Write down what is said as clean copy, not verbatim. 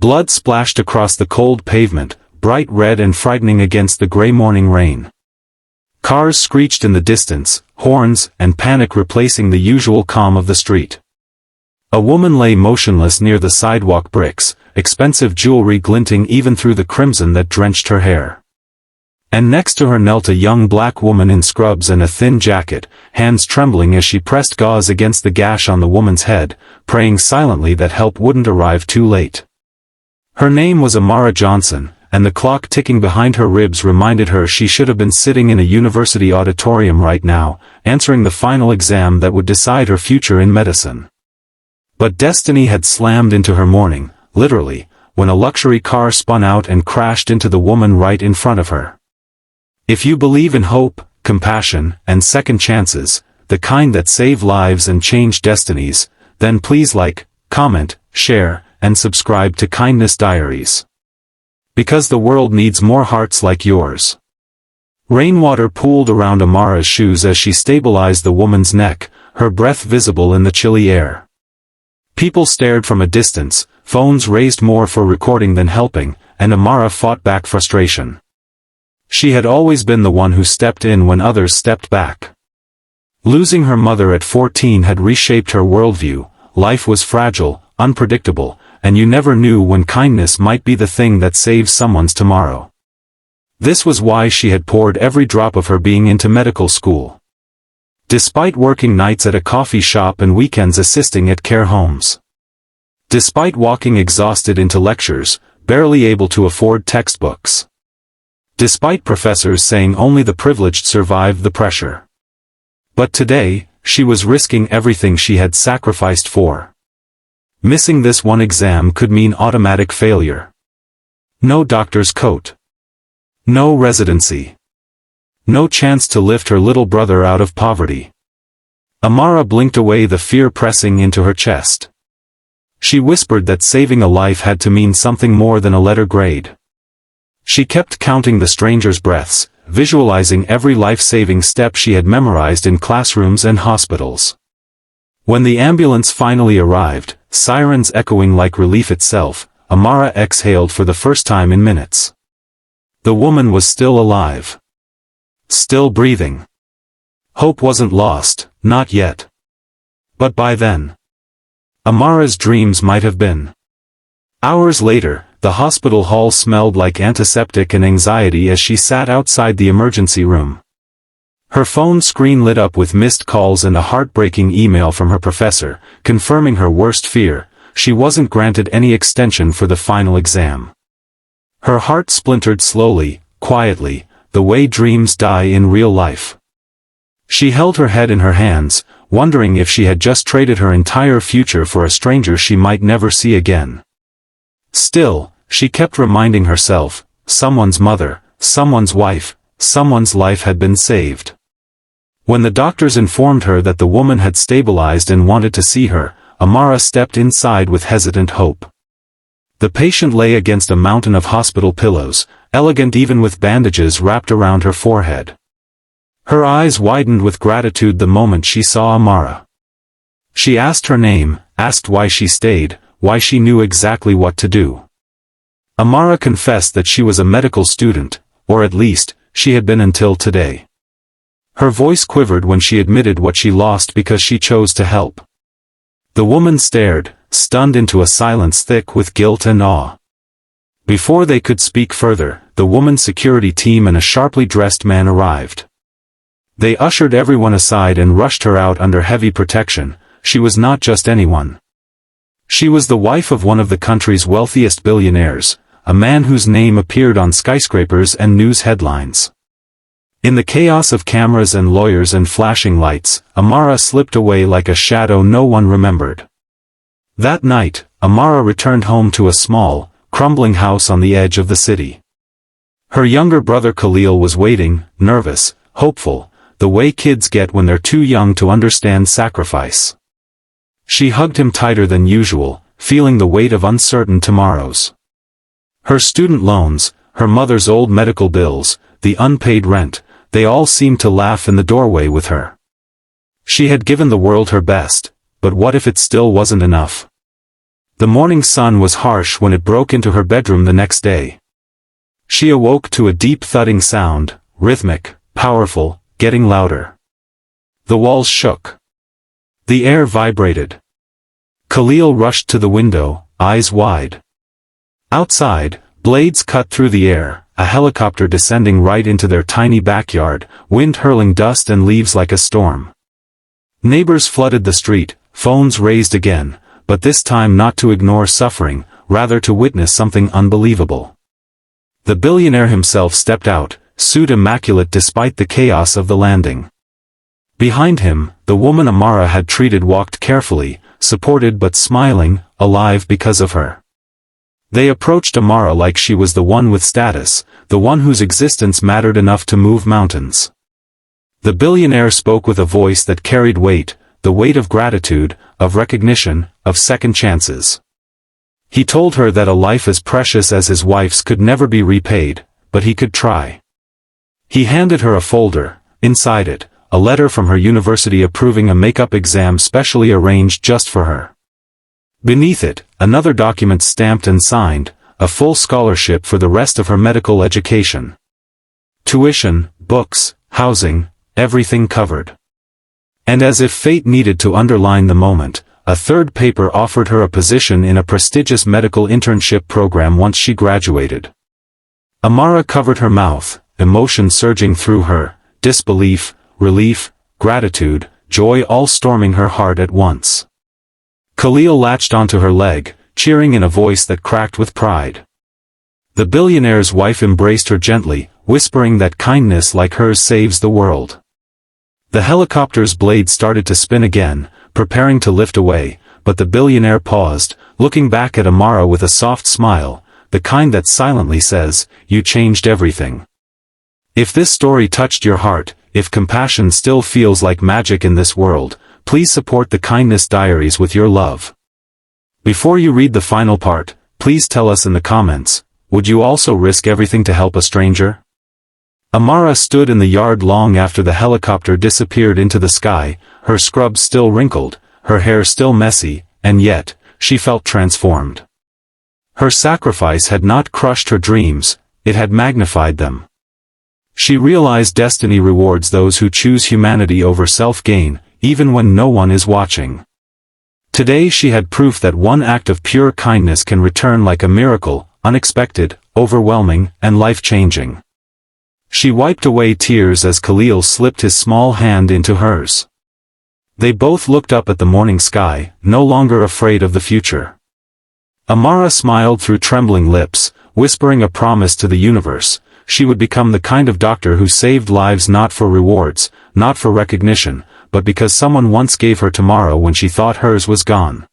Blood splashed across the cold pavement, bright red and frightening against the gray morning rain. Cars screeched in the distance, horns and panic replacing the usual calm of the street. A woman lay motionless near the sidewalk bricks, expensive jewelry glinting even through the crimson that drenched her hair. And next to her knelt a young black woman in scrubs and a thin jacket, hands trembling as she pressed gauze against the gash on the woman's head, praying silently that help wouldn't arrive too late. Her name was Amara Johnson, and the clock ticking behind her ribs reminded her she should have been sitting in a university auditorium right now, answering the final exam that would decide her future in medicine. But destiny had slammed into her morning, literally, when a luxury car spun out and crashed into the woman right in front of her. If you believe in hope, compassion, and second chances, the kind that save lives and change destinies, then please like, comment, share, and subscribe to Kindness Diaries. Because the world needs more hearts like yours. Rainwater pooled around Amara's shoes as she stabilized the woman's neck, her breath visible in the chilly air. People stared from a distance, phones raised more for recording than helping, and Amara fought back frustration. She had always been the one who stepped in when others stepped back. Losing her mother at 14 had reshaped her worldview. Life was fragile, unpredictable, and you never knew when kindness might be the thing that saves someone's tomorrow. This was why she had poured every drop of her being into medical school. Despite working nights at a coffee shop and weekends assisting at care homes. Despite walking exhausted into lectures, barely able to afford textbooks. Despite professors saying only the privileged survived the pressure. But today, she was risking everything she had sacrificed for. Missing this one exam could mean automatic failure. No doctor's coat. No residency. No chance to lift her little brother out of poverty. Amara blinked away the fear pressing into her chest. She whispered that saving a life had to mean something more than a letter grade. She kept counting the stranger's breaths, visualizing every life-saving step she had memorized in classrooms and hospitals. When the ambulance finally arrived, sirens echoing like relief itself, Amara exhaled for the first time in minutes. The woman was still alive. Still breathing. Hope wasn't lost, not yet. But by then, Amara's dreams might have been. Hours later, the hospital hall smelled like antiseptic and anxiety as she sat outside the emergency room. Her phone screen lit up with missed calls and a heartbreaking email from her professor, confirming her worst fear: she wasn't granted any extension for the final exam. Her heart splintered slowly, quietly, the way dreams die in real life. She held her head in her hands, wondering if she had just traded her entire future for a stranger she might never see again. Still, she kept reminding herself, someone's mother, someone's wife, someone's life had been saved. When the doctors informed her that the woman had stabilized and wanted to see her, Amara stepped inside with hesitant hope. The patient lay against a mountain of hospital pillows, elegant even with bandages wrapped around her forehead. Her eyes widened with gratitude the moment she saw Amara. She asked her name, asked why she stayed, why she knew exactly what to do. Amara confessed that she was a medical student, or at least, she had been until today. Her voice quivered when she admitted what she lost because she chose to help. The woman stared, stunned into a silence thick with guilt and awe. Before they could speak further, the woman's security team and a sharply dressed man arrived. They ushered everyone aside and rushed her out under heavy protection. She was not just anyone. She was the wife of one of the country's wealthiest billionaires, a man whose name appeared on skyscrapers and news headlines. In the chaos of cameras and lawyers and flashing lights, Amara slipped away like a shadow no one remembered. That night, Amara returned home to a small, crumbling house on the edge of the city. Her younger brother Khalil was waiting, nervous, hopeful, the way kids get when they're too young to understand sacrifice. She hugged him tighter than usual, feeling the weight of uncertain tomorrows. Her student loans, her mother's old medical bills, the unpaid rent, they all seemed to laugh in the doorway with her. She had given the world her best, but what if it still wasn't enough? The morning sun was harsh when it broke into her bedroom the next day. She awoke to a deep thudding sound, rhythmic, powerful, getting louder. The walls shook. The air vibrated. Khalil rushed to the window, eyes wide. Outside, blades cut through the air, a helicopter descending right into their tiny backyard, wind hurling dust and leaves like a storm. Neighbors flooded the street, phones raised again, but this time not to ignore suffering, rather to witness something unbelievable. The billionaire himself stepped out, suit immaculate despite the chaos of the landing. Behind him, the woman Amara had treated walked carefully, supported but smiling, alive because of her. They approached Amara like she was the one with status, the one whose existence mattered enough to move mountains. The billionaire spoke with a voice that carried weight, the weight of gratitude, of recognition, of second chances. He told her that a life as precious as his wife's could never be repaid, but he could try. He handed her a folder, inside it, a letter from her university approving a makeup exam specially arranged just for her. Beneath it, another document stamped and signed, a full scholarship for the rest of her medical education. Tuition, books, housing, everything covered. And as if fate needed to underline the moment, a third paper offered her a position in a prestigious medical internship program once she graduated. Amara covered her mouth, emotion surging through her, disbelief, relief, gratitude, joy all storming her heart at once. Khalil latched onto her leg, cheering in a voice that cracked with pride. The billionaire's wife embraced her gently, whispering that kindness like hers saves the world. The helicopter's blade started to spin again, preparing to lift away, but the billionaire paused, looking back at Amara with a soft smile, the kind that silently says, "You changed everything." If this story touched your heart, if compassion still feels like magic in this world, please support the Kindness Diaries with your love. Before you read the final part, please tell us in the comments, would you also risk everything to help a stranger? Amara stood in the yard long after the helicopter disappeared into the sky, her scrubs still wrinkled, her hair still messy, and yet, she felt transformed. Her sacrifice had not crushed her dreams, it had magnified them. She realized destiny rewards those who choose humanity over self-gain, even when no one is watching. Today she had proof that one act of pure kindness can return like a miracle, unexpected, overwhelming, and life-changing. She wiped away tears as Khalil slipped his small hand into hers. They both looked up at the morning sky, no longer afraid of the future. Amara smiled through trembling lips, whispering a promise to the universe. She would become the kind of doctor who saved lives not for rewards, not for recognition, but because someone once gave her tomorrow when she thought hers was gone.